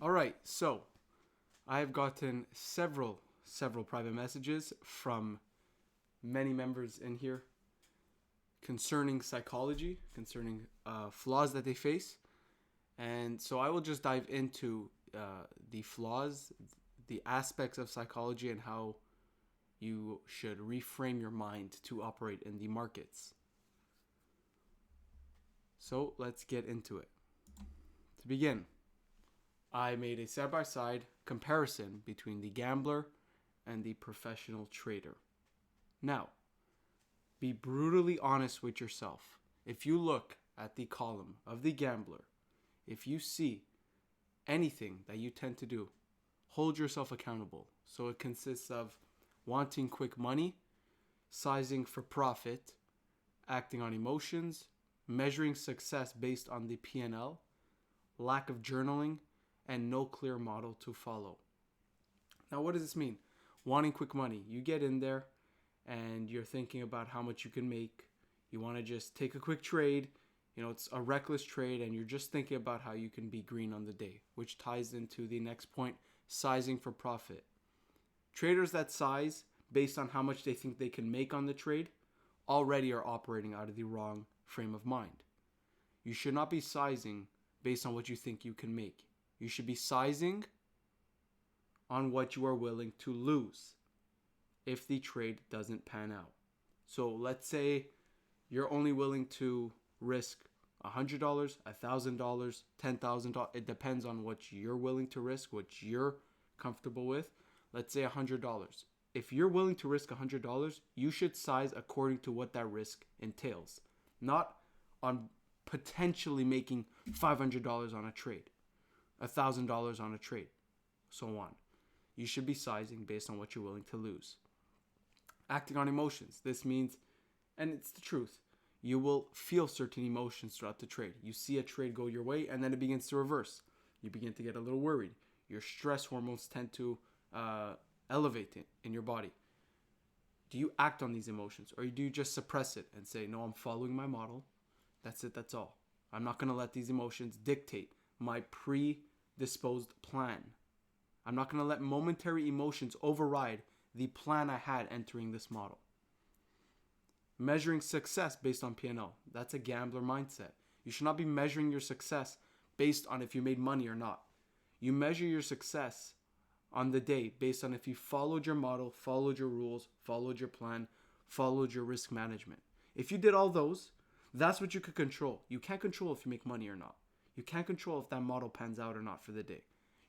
All right, so I have gotten several private messages from many members in here concerning psychology, concerning flaws that they face. And so I will just dive into the flaws, the aspects of psychology, and how you should reframe your mind to operate in the markets. So let's get into it. To begin, I made a side by side comparison between the gambler and the professional trader. Now, be brutally honest with yourself. If you look at the column of the gambler, if you see anything that you tend to do, hold yourself accountable. So it consists of wanting quick money, sizing for profit, acting on emotions, measuring success based on the P&L, lack of journaling, and no clear model to follow. Now, what does this mean? Wanting quick money. You get in there and you're thinking about how much you can make. You want to just take a quick trade. It's a reckless trade, and you're just thinking about how you can be green on the day, which ties into the next point, sizing for profit. Traders that size based on how much they think they can make on the trade already are operating out of the wrong frame of mind. You should not be sizing based on what you think you can make. You should be sizing on what you are willing to lose if the trade doesn't pan out. So let's say you're only willing to risk $100, $1,000, $10,000. It depends on what you're willing to risk, what you're comfortable with. Let's say $100. If you're willing to risk $100, you should size according to what that risk entails, not on potentially making $500 on a trade, $1,000 on a trade, so on. You should be sizing based on what you're willing to lose. Acting on emotions. This means, and it's the truth, you will feel certain emotions throughout the trade. You see a trade go your way, and then it begins to reverse. You begin to get a little worried. Your stress hormones tend to elevate in your body. Do you act on these emotions, or do you just suppress it and say, no, I'm following my model. That's it, that's all. I'm not going to let these emotions dictate my predisposed plan. I'm not going to let momentary emotions override the plan I had entering this model. Measuring success based on P&L. That's a gambler mindset. You should not be measuring your success based on if you made money or not. You measure your success on the day based on if you followed your model, followed your rules, followed your plan, followed your risk management. If you did all those, that's what you could control. You can't control if you make money or not. You can't control if that model pans out or not for the day.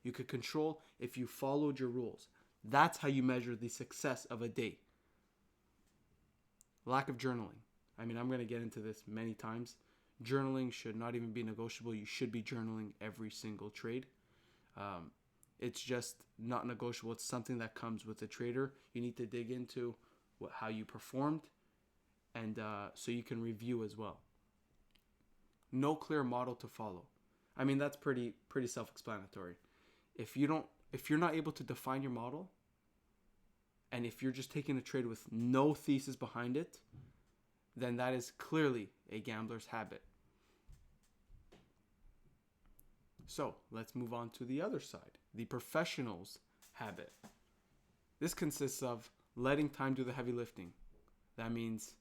You could control if you followed your rules. That's how you measure the success of a day. Lack of journaling. I'm going to get into this many times. Journaling should not even be negotiable. You should be journaling every single trade. It's just not negotiable. It's something that comes with a trader. You need to dig into how you performed, and so you can review as well. No clear model to follow. That's pretty self-explanatory. If you're not able to define your model, and if you're just taking a trade with no thesis behind it, then that is clearly a gambler's habit. So let's move on to the other side, the professional's habit. This consists of letting time do the heavy lifting. That means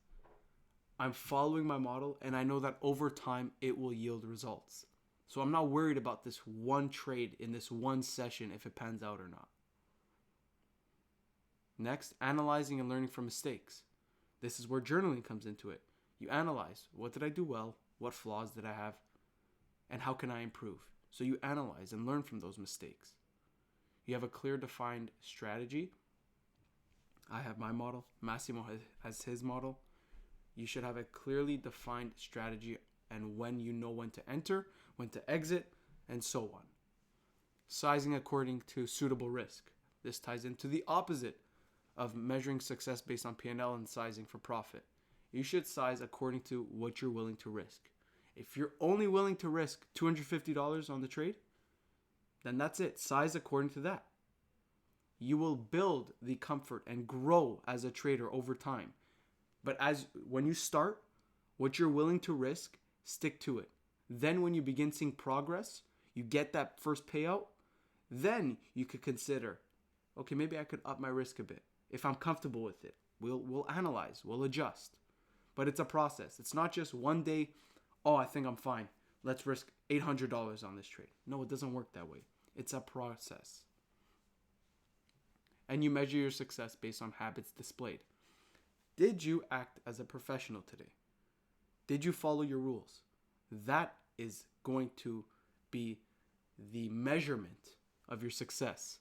I'm following my model, and I know that over time it will yield results. So I'm not worried about this one trade in this one session if it pans out or not. Next, analyzing and learning from mistakes. This is where journaling comes into it. You analyze, what did I do well? What flaws did I have? And how can I improve? So you analyze and learn from those mistakes. You have a clear defined strategy. I have my model. Massimo has his model. You should have a clearly defined strategy, and when you know when to enter, when to exit, and so on. Sizing according to suitable risk. This ties into the opposite of measuring success based on P&L and sizing for profit. You should size according to what you're willing to risk. If you're only willing to risk $250 on the trade, then that's it. Size according to that. You will build the comfort and grow as a trader over time. But when you start, what you're willing to risk, stick to it. Then when you begin seeing progress, you get that first payout, Then you could consider, okay, maybe I could up my risk a bit. If I'm comfortable with it, we'll analyze, we'll adjust. But it's a process. It's not just one day, oh, I think I'm fine. Let's risk $800 on this trade. No, it doesn't work that way. It's a process. And you measure your success based on habits displayed. Did you act as a professional today? Did you follow your rules? That is going to be the measurement of your success.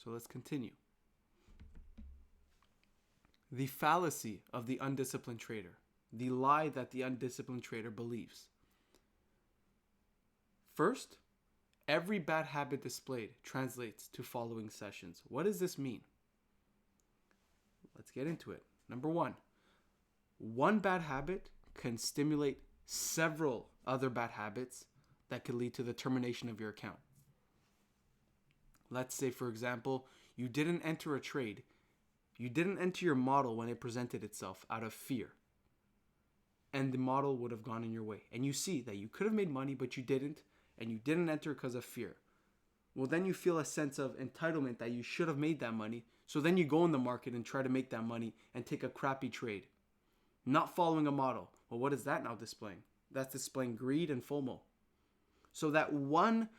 So let's continue. The fallacy of the undisciplined trader. The lie that the undisciplined trader believes. First, every bad habit displayed translates to following sessions. What does this mean? Let's get into it. Number one bad habit can stimulate several other bad habits that could lead to the termination of your account. Let's say, for example, you didn't enter a trade. You didn't enter your model when it presented itself out of fear. And the model would have gone in your way. And you see that you could have made money, but you didn't. And you didn't enter because of fear. Well, then you feel a sense of entitlement that you should have made that money. So then you go in the market and try to make that money and take a crappy trade. Not following a model. Well, what is that now displaying? That's displaying greed and FOMO. So that one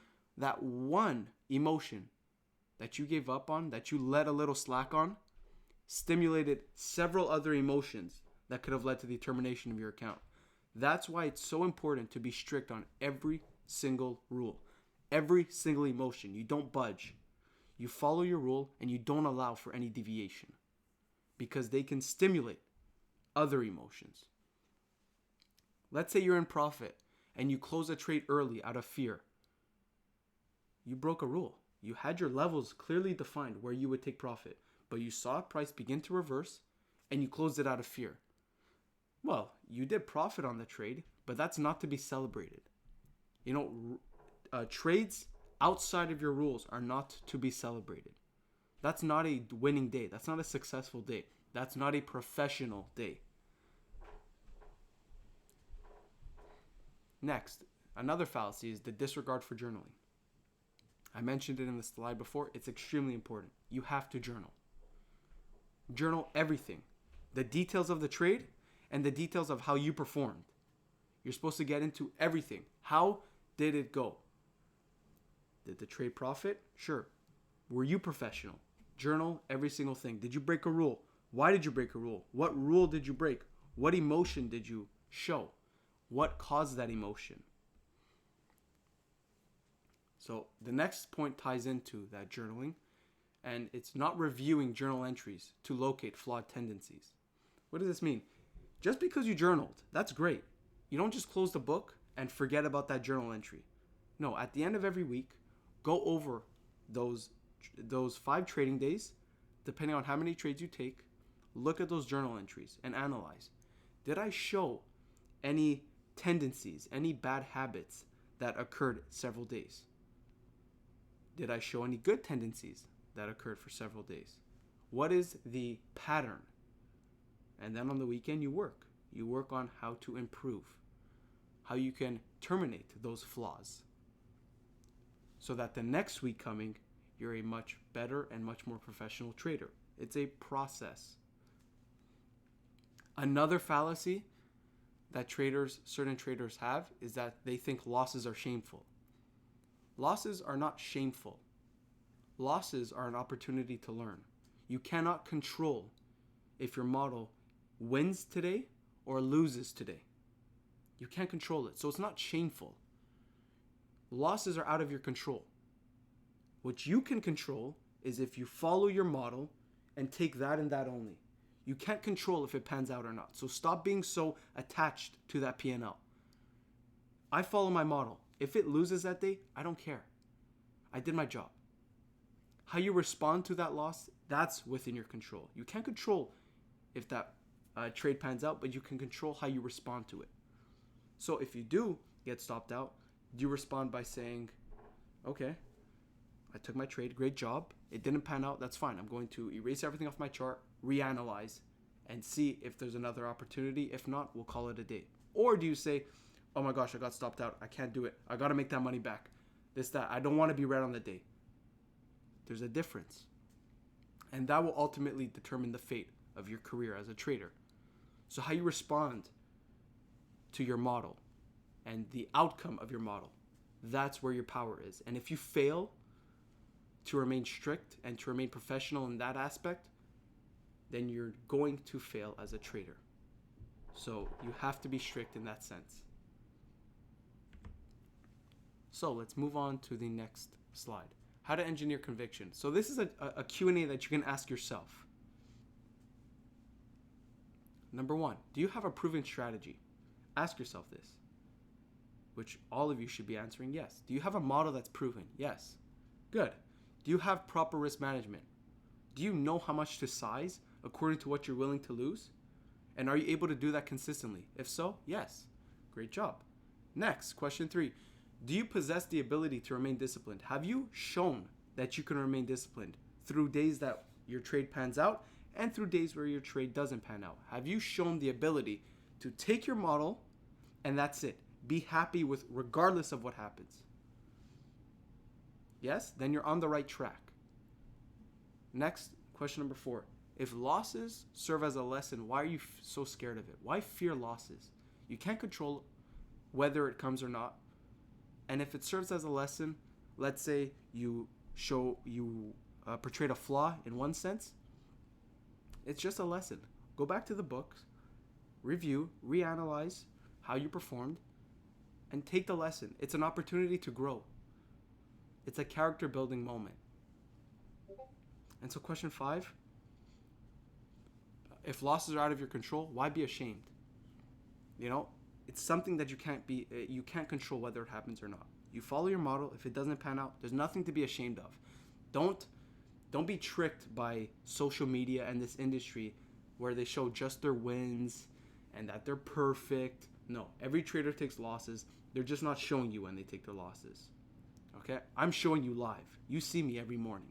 emotion that you gave up on, that you let a little slack on, stimulated several other emotions that could have led to the termination of your account. That's why it's so important to be strict on every single rule, every single emotion. You don't budge. You follow your rule and you don't allow for any deviation because they can stimulate other emotions. Let's say you're in profit and you close a trade early out of fear. You broke a rule. You had your levels clearly defined where you would take profit, but you saw price begin to reverse and you closed it out of fear. Well, you did profit on the trade, but that's not to be celebrated. Trades outside of your rules are not to be celebrated. That's not a winning day. That's not a successful day. That's not a professional day. Next, another fallacy is the disregard for journaling. I mentioned it in the slide before. It's extremely important. You have to journal. Journal everything. The details of the trade and the details of how you performed. You're supposed to get into everything. How did it go? Did the trade profit? Sure. Were you professional? Journal every single thing. Did you break a rule? Why did you break a rule? What rule did you break? What emotion did you show? What caused that emotion? So the next point ties into that journaling, and it's not reviewing journal entries to locate flawed tendencies. What does this mean? Just because you journaled, that's great. You don't just close the book and forget about that journal entry. No, at the end of every week, go over those 5 trading days, depending on how many trades you take, look at those journal entries and analyze. Did I show any tendencies, any bad habits that occurred several days? Did I show any good tendencies that occurred for several days? What is the pattern? And then on the weekend, you work. You work on how to improve, how you can terminate those flaws, so that the next week coming, you're a much better and much more professional trader. It's a process. Another fallacy that certain traders have is that they think losses are shameful. Losses are not shameful. Losses are an opportunity to learn. You cannot control if your model wins today or loses today. You can't control it. So it's not shameful. Losses are out of your control. What you can control is if you follow your model and take that and that only. You can't control if it pans out or not. So stop being so attached to that P&L. I follow my model. If it loses that day, I don't care. I did my job. How you respond to that loss, that's within your control. You can't control if that trade pans out, but you can control how you respond to it. So if you do get stopped out, you respond by saying, okay, I took my trade, great job. It didn't pan out, that's fine. I'm going to erase everything off my chart, reanalyze, and see if there's another opportunity. If not, we'll call it a day. Or do you say, oh my gosh, I got stopped out. I can't do it. I got to make that money back. this, that. I don't want to be red on the day. There's a difference. And that will ultimately determine the fate of your career as a trader. So how you respond to your model and the outcome of your model, that's where your power is. And if you fail to remain strict and to remain professional in that aspect, then you're going to fail as a trader. So you have to be strict in that sense. So let's move on to the next slide. How to engineer conviction. So this is a Q&A that you can ask yourself. Number 1, do you have a proven strategy? Ask yourself this, which all of you should be answering yes. Do you have a model that's proven? Yes. Good. Do you have proper risk management? Do you know how much to size according to what you're willing to lose? And are you able to do that consistently? If so, yes. Great job. Next, question 3. Do you possess the ability to remain disciplined? Have you shown that you can remain disciplined through days that your trade pans out and through days where your trade doesn't pan out? Have you shown the ability to take your model and that's it? Be happy with regardless of what happens. Yes? Then you're on the right track. Next, question number 4. If losses serve as a lesson, why are you so scared of it? Why fear losses? You can't control whether it comes or not. And if it serves as a lesson, let's say you portrayed a flaw in one sense, it's just a lesson. Go back to the books, review, reanalyze how you performed, and take the lesson. It's an opportunity to grow. It's a character building moment. And so question 5, if losses are out of your control, why be ashamed? You know, it's something that you can't control whether it happens or not. You follow your model. If it doesn't pan out, there's nothing to be ashamed of. Don't be tricked by social media and this industry where they show just their wins and that they're perfect. No, every trader takes losses. They're just not showing you when they take their losses. Okay? I'm showing you live. You see me every morning.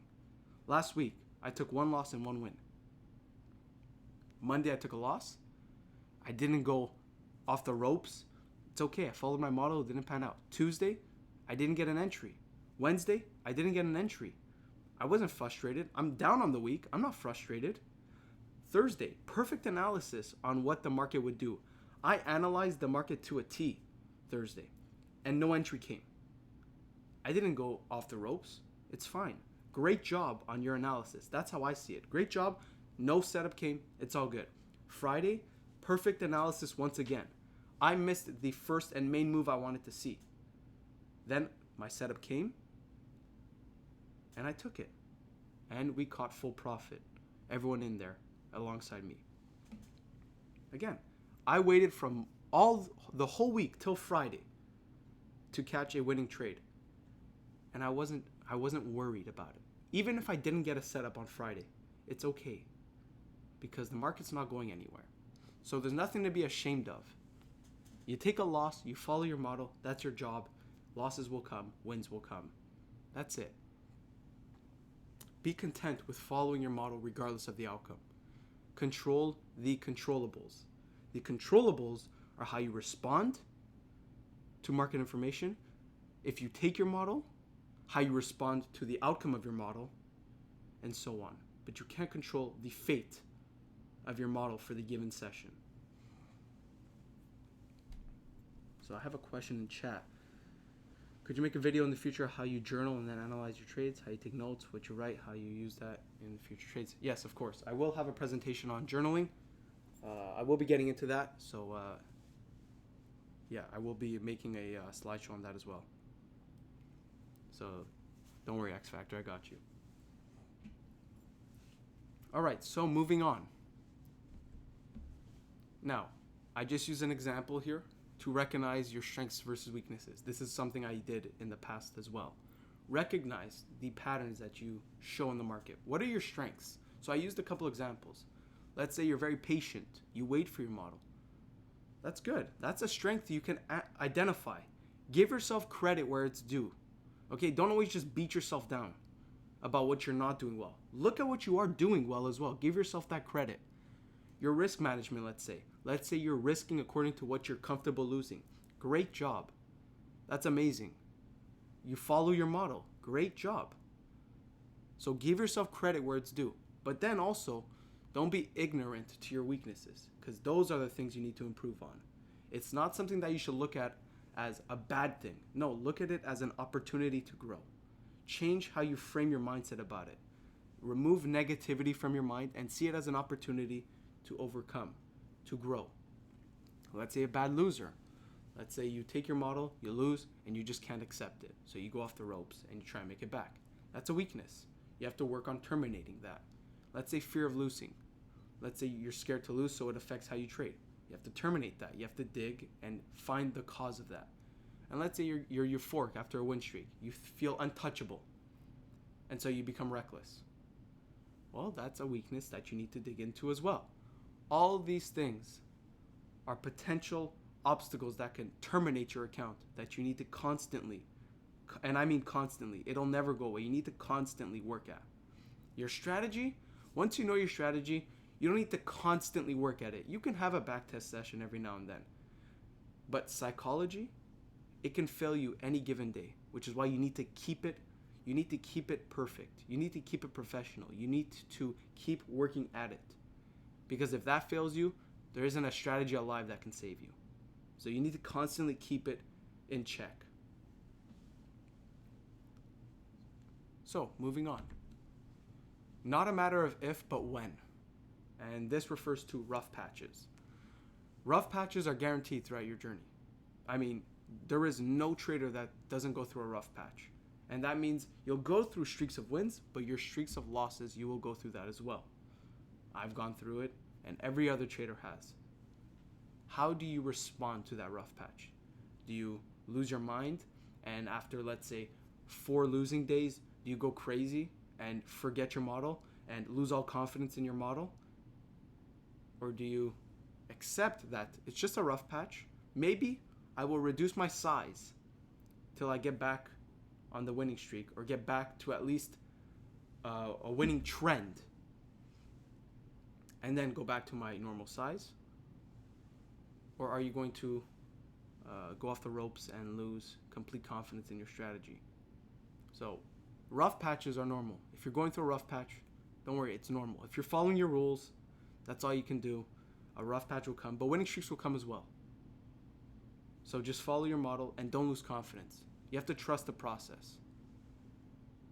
Last week, I took 1 loss and 1 win. Monday, I took a loss. I didn't go off the ropes. It's okay. I followed my model. It didn't pan out. Tuesday, I didn't get an entry. Wednesday, I didn't get an entry. I wasn't frustrated. I'm down on the week. I'm not frustrated. Thursday, perfect analysis on what the market would do. I analyzed the market to a T Thursday, and no entry came. I didn't go off the ropes. It's fine. Great job on your analysis. That's how I see it. Great job. No setup came. It's all good. Friday, perfect analysis once again. I missed the first and main move I wanted to see. Then my setup came, and I took it. And we caught full profit. Everyone in there alongside me. Again, I waited from the whole week till Friday to catch a winning trade. And I wasn't worried about it. Even if I didn't get a setup on Friday, it's okay. Because the market's not going anywhere. So there's nothing to be ashamed of. You take a loss, you follow your model, that's your job. Losses will come, wins will come. That's it. Be content with following your model regardless of the outcome. Control the controllables. The controllables are how you respond to market information. If you take your model, how you respond to the outcome of your model, and so on. But you can't control the fate of your model for the given session. So I have a question in chat. Could you make a video in the future how you journal and then analyze your trades, how you take notes, what you write, how you use that in future trades? Yes, of course. I will have a presentation on journaling. I will be getting into that. So yeah, I will be making a slideshow on that as well. So don't worry, X Factor, I got you. All right, so moving on. Now, I just used an example here to recognize your strengths versus weaknesses. This is something I did in the past as well. Recognize the patterns that you show in the market. What are your strengths? So I used a couple examples. Let's say you're very patient. You wait for your model. That's good. That's a strength you can identify. Give yourself credit where it's due. Okay, don't always just beat yourself down about what you're not doing well. Look at what you are doing well as well. Give yourself that credit. Your risk management, let's say. Let's say you're risking according to what you're comfortable losing. Great job. That's amazing. You follow your model. Great job. So give yourself credit where it's due. But then also, don't be ignorant to your weaknesses, because those are the things you need to improve on. It's not something that you should look at as a bad thing. No, look at it as an opportunity to grow. Change how you frame your mindset about it. Remove negativity from your mind and see it as an opportunity to overcome, to grow. Let's say a bad loser. Let's say you take your model, you lose, and you just can't accept it. So you go off the ropes and you try and make it back. That's a weakness. You have to work on terminating that. Let's say fear of losing. Let's say you're scared to lose, so it affects how you trade. You have to terminate that. You have to dig and find the cause of that. And let's say you're euphoric after a win streak. You feel untouchable. And so you become reckless. Well, that's a weakness that you need to dig into as well. All these things are potential obstacles that can terminate your account that you need to constantly, and I mean constantly, it'll never go away. You need to constantly work at. Your strategy, once you know your strategy, you don't need to constantly work at it. You can have a backtest session every now and then. But psychology, it can fail you any given day, which is why you need to keep it perfect. You need to keep it professional. You need to keep working at it. Because if that fails you, there isn't a strategy alive that can save you. So you need to constantly keep it in check. So, moving on. Not a matter of if, but when. And this refers to rough patches. Rough patches are guaranteed throughout your journey. I mean, there is no trader that doesn't go through a rough patch. And that means you'll go through streaks of wins, but your streaks of losses, you will go through that as well. I've gone through it, and every other trader has. How do you respond to that rough patch? Do you lose your mind, and after, let's say, 4 losing days, do you go crazy and forget your model and lose all confidence in your model? Or do you accept that it's just a rough patch? Maybe I will reduce my size till I get back on the winning streak, or get back to at least a winning trend, and then go back to my normal size? Or are you going to go off the ropes and lose complete confidence in your strategy? So rough patches are normal. If you're going through a rough patch, don't worry, it's normal. If you're following your rules, that's all you can do. A rough patch will come, but winning streaks will come as well. So just follow your model and don't lose confidence. You have to trust the process.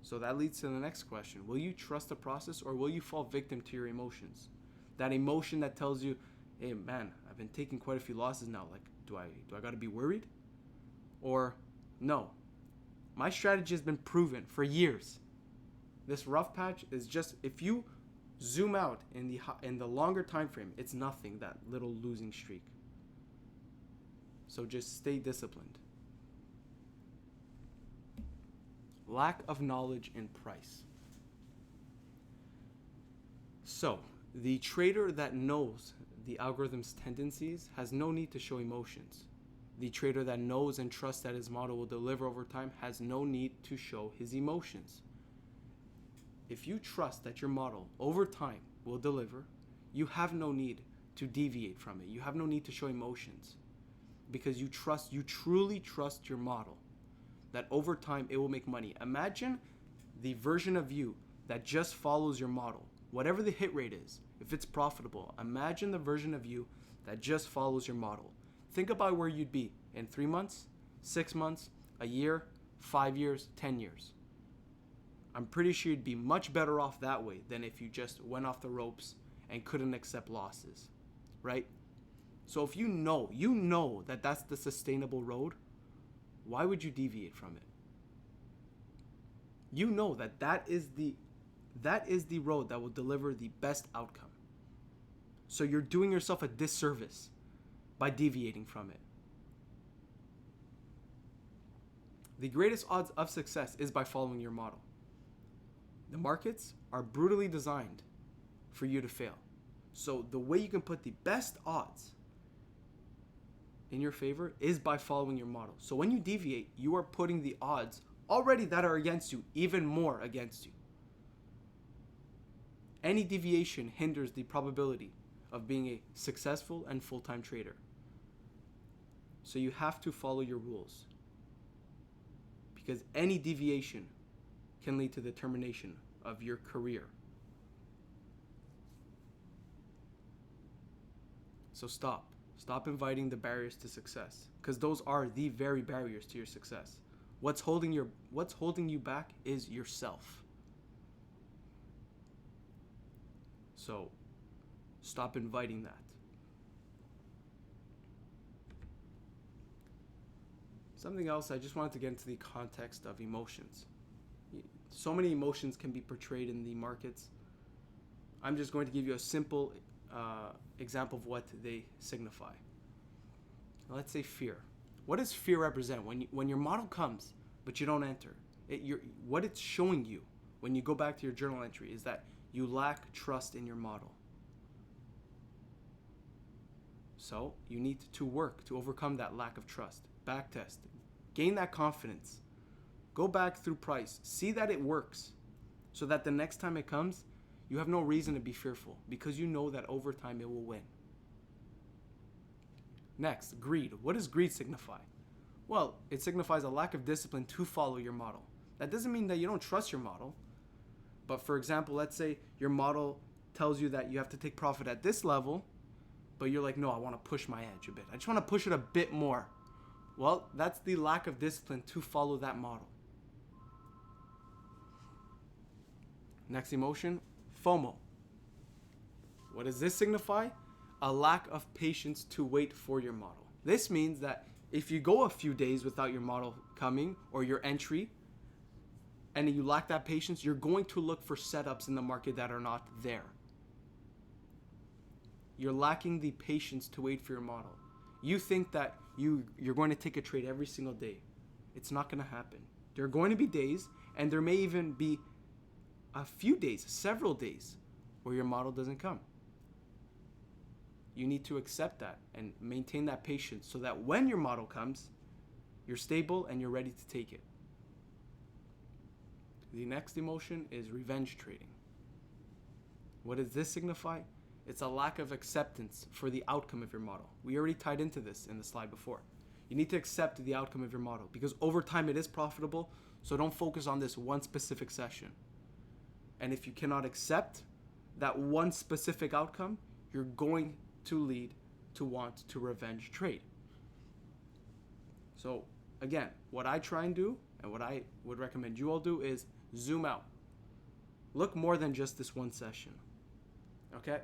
So that leads to the next question. Will you trust the process, or will you fall victim to your emotions? That emotion that tells you, hey man, I've been taking quite a few losses now. Like, do I gotta be worried? Or, no, my strategy has been proven for years. This rough patch is just, if you zoom out in the longer time frame, it's nothing, that little losing streak. So just stay disciplined. Lack of knowledge in price. So, the trader that knows the algorithm's tendencies has no need to show emotions. The trader that knows and trusts that his model will deliver over time has no need to show his emotions. If you trust that your model over time will deliver, you have no need to deviate from it. You have no need to show emotions, because you truly trust your model that over time it will make money. Imagine the version of you that just follows your model. Whatever the hit rate is, if it's profitable, imagine the version of you that just follows your model. Think about where you'd be in 3 months, 6 months, a year, 5 years, 10 years. I'm pretty sure you'd be much better off that way than if you just went off the ropes and couldn't accept losses, right? So if you know that that's the sustainable road, why would you deviate from it? You know that is the road that will deliver the best outcome. So you're doing yourself a disservice by deviating from it. The greatest odds of success is by following your model. The markets are brutally designed for you to fail. So the way you can put the best odds in your favor is by following your model. So when you deviate, you are putting the odds already that are against you even more against you. Any deviation hinders the probability of being a successful and full-time trader. So you have to follow your rules, because any deviation can lead to the termination of your career. So stop. Stop inviting the barriers to success, because those are the very barriers to your success. What's holding you back is yourself. So stop inviting that. Something else, I just wanted to get into the context of emotions. So many emotions can be portrayed in the markets. I'm just going to give you a simple example of what they signify. Let's say fear. What does fear represent? When your model comes, but you don't enter, what it's showing you when you go back to your journal entry is that you lack trust in your model. So you need to work to overcome that lack of trust. Backtest. Gain that confidence. Go back through price. See that it works, so that the next time it comes, you have no reason to be fearful, because you know that over time it will win. Next, greed. What does greed signify? Well, it signifies a lack of discipline to follow your model. That doesn't mean that you don't trust your model. But for example, let's say your model tells you that you have to take profit at this level, but you're like, no, I want to push my edge a bit. I just want to push it a bit more. Well, that's the lack of discipline to follow that model. Next emotion, FOMO. What does this signify? A lack of patience to wait for your model. This means that if you go a few days without your model coming or your entry, and you lack that patience, you're going to look for setups in the market that are not there. You're lacking the patience to wait for your model. You think that you're going to take a trade every single day. It's not going to happen. There are going to be days, and there may even be a few days, several days, where your model doesn't come. You need to accept that and maintain that patience so that when your model comes, you're stable and you're ready to take it. The next emotion is revenge trading. What does this signify? It's a lack of acceptance for the outcome of your model. We already tied into this in the slide before. You need to accept the outcome of your model, because over time it is profitable, so don't focus on this one specific session. And if you cannot accept that one specific outcome, you're going to lead to want to revenge trade. So again, what I try and do, and what I would recommend you all do, is zoom out. Look more than just this one session. Okay?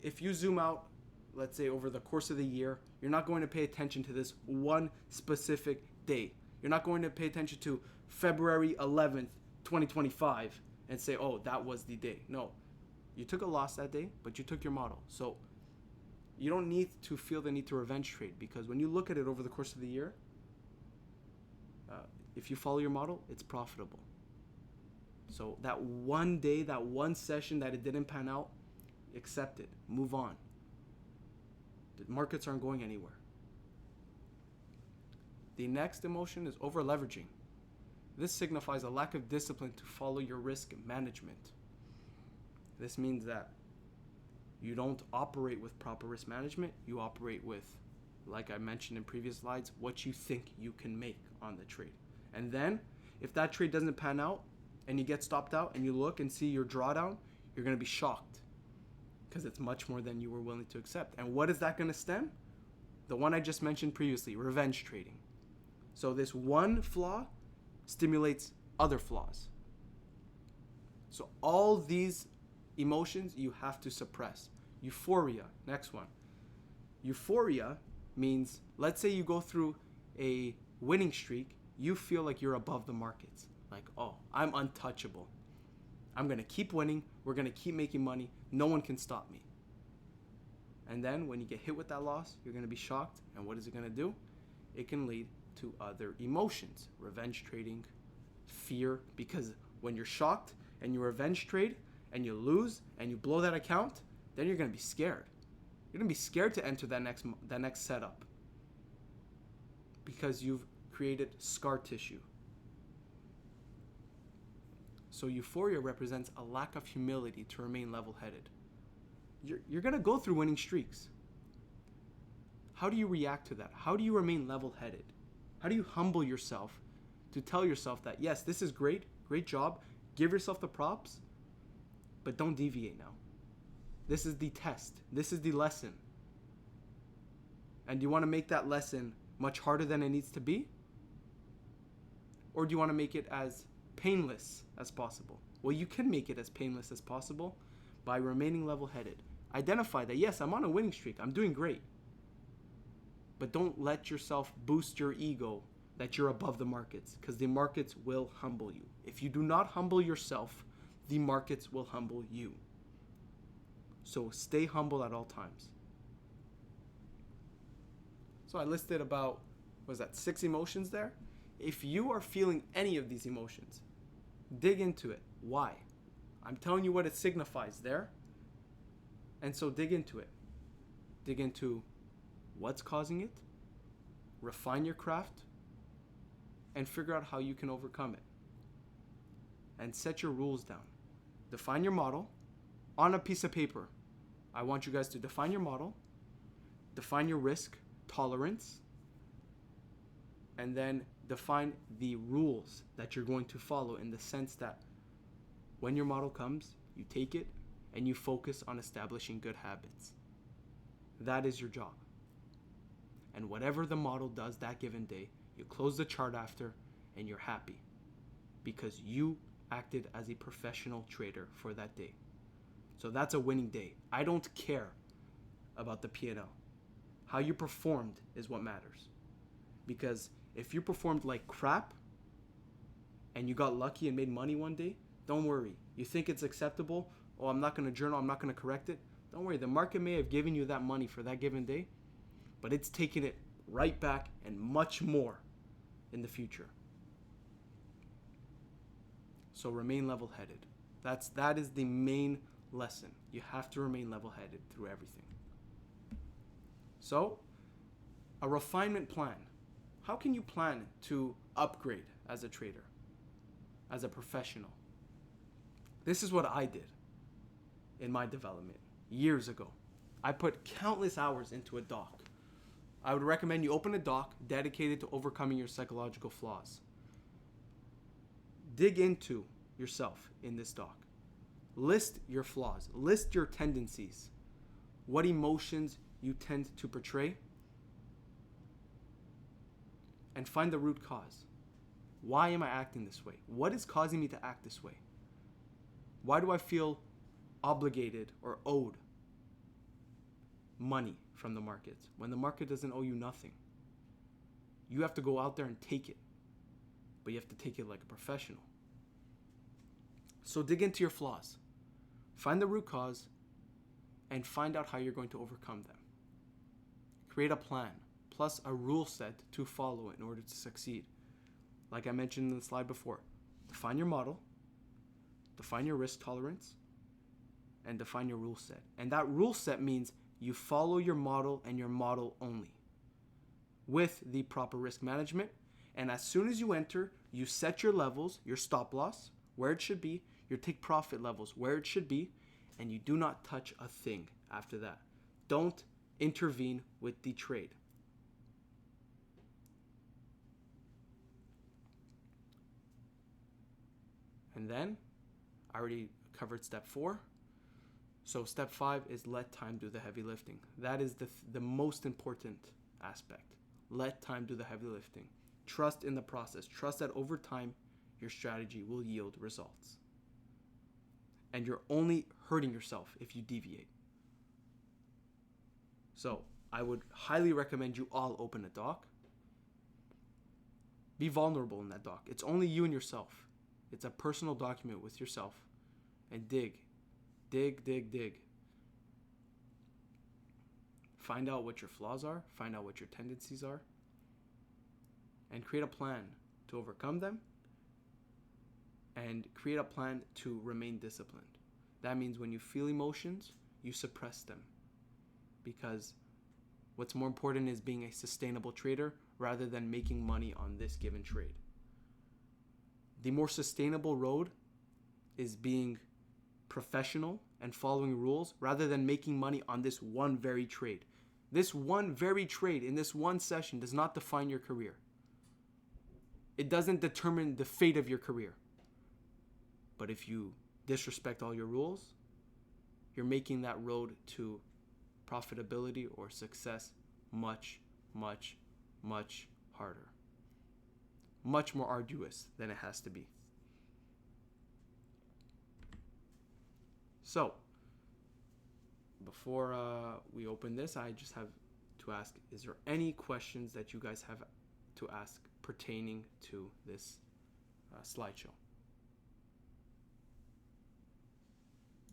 If you zoom out, let's say over the course of the year, you're not going to pay attention to this one specific day. You're not going to pay attention to February 11th, 2025 and say, oh, that was the day. No, you took a loss that day, but you took your model. So you don't need to feel the need to revenge trade, because when you look at it over the course of the year, if you follow your model, it's profitable. So that one day, that one session that it didn't pan out, accept it, move on. The markets aren't going anywhere. The next emotion is over leveraging. This signifies a lack of discipline to follow your risk management. This means that you don't operate with proper risk management. You operate with, like I mentioned in previous slides, what you think you can make on the trade. And then if that trade doesn't pan out and you get stopped out and you look and see your drawdown, you're going to be shocked, because it's much more than you were willing to accept. And what is that going to stem? The one I just mentioned previously, revenge trading. So this one flaw stimulates other flaws. So all these emotions you have to suppress. Euphoria, next one. Euphoria means, let's say you go through a winning streak, you feel like you're above the markets. Like, oh, I'm untouchable. I'm going to keep winning. We're going to keep making money. No one can stop me. And then when you get hit with that loss, you're going to be shocked. And what is it going to do? It can lead to other emotions. Revenge trading, fear. Because when you're shocked and you revenge trade and you lose and you blow that account, then you're going to be scared. You're going to be scared to enter that next setup, because you've created scar tissue. So euphoria represents a lack of humility to remain level-headed. You're going to go through winning streaks. How do you react to that? How do you remain level-headed? How do you humble yourself to tell yourself that, yes, this is great, great job. Give yourself the props, but don't deviate now. This is the test. This is the lesson. And do you want to make that lesson much harder than it needs to be? Or do you want to make it as painless as possible? Well, you can make it as painless as possible by remaining level-headed. Identify that, yes, I'm on a winning streak. I'm doing great. But don't let yourself boost your ego that you're above the markets, because the markets will humble you. If you do not humble yourself, the markets will humble you. So stay humble at all times. So I listed about, 6 emotions there? If you are feeling any of these emotions, dig into it. Why? I'm telling you what it signifies there. And so dig into it. Dig into what's causing it, refine your craft, and figure out how you can overcome it. And set your rules down. Define your model on a piece of paper. I want you guys to define your model, define your risk tolerance, and then define the rules that you're going to follow, in the sense that when your model comes, you take it and you focus on establishing good habits. That is your job. And whatever the model does that given day, you close the chart after and you're happy because you acted as a professional trader for that day. So that's a winning day. I don't care about the P&L. How you performed is what matters. Because if you performed like crap and you got lucky and made money one day, don't worry. You think it's acceptable? Oh, I'm not going to journal. I'm not going to correct it. Don't worry. The market may have given you that money for that given day, but it's taking it right back and much more in the future. So remain level-headed. That is the main lesson. You have to remain level-headed through everything. So, a refinement plan. How can you plan to upgrade as a trader, as a professional? This is what I did in my development years ago. I put countless hours into a doc. I would recommend you open a doc dedicated to overcoming your psychological flaws. Dig into yourself in this doc. List your flaws. List your tendencies. What emotions you tend to portray. And find the root cause. Why am I acting this way? What is causing me to act this way? Why do I feel obligated or owed money from the markets when the market doesn't owe you nothing? You have to go out there and take it. But you have to take it like a professional. So dig into your flaws. Find the root cause and find out how you're going to overcome them. Create a plan plus a rule set to follow in order to succeed. Like I mentioned in the slide before, define your model, define your risk tolerance, and define your rule set. And that rule set means you follow your model and your model only with the proper risk management. And as soon as you enter, you set your levels, your stop loss, where it should be, your take profit levels, where it should be, and you do not touch a thing after that. Don't intervene with the trade. And then, I already covered step 4. So step 5 is let time do the heavy lifting. That is the most important aspect. Let time do the heavy lifting. Trust in the process. Trust that over time, your strategy will yield results. And you're only hurting yourself if you deviate. So I would highly recommend you all open a doc. Be vulnerable in that doc. It's only you and yourself. It's a personal document with yourself. And dig. Find out what your flaws are. Find out what your tendencies are. And create a plan to overcome them. And create a plan to remain disciplined. That means when you feel emotions, you suppress them. Because what's more important is being a sustainable trader rather than making money on this given trade. The more sustainable road is being professional and following rules rather than making money on this one very trade. This one very trade in this one session does not define your career. It doesn't determine the fate of your career. But if you disrespect all your rules, you're making that road to profitability or success much, much, much harder. Much more arduous than it has to be. So, before we open this, I just have to ask, is there any questions that you guys have to ask pertaining to this slideshow?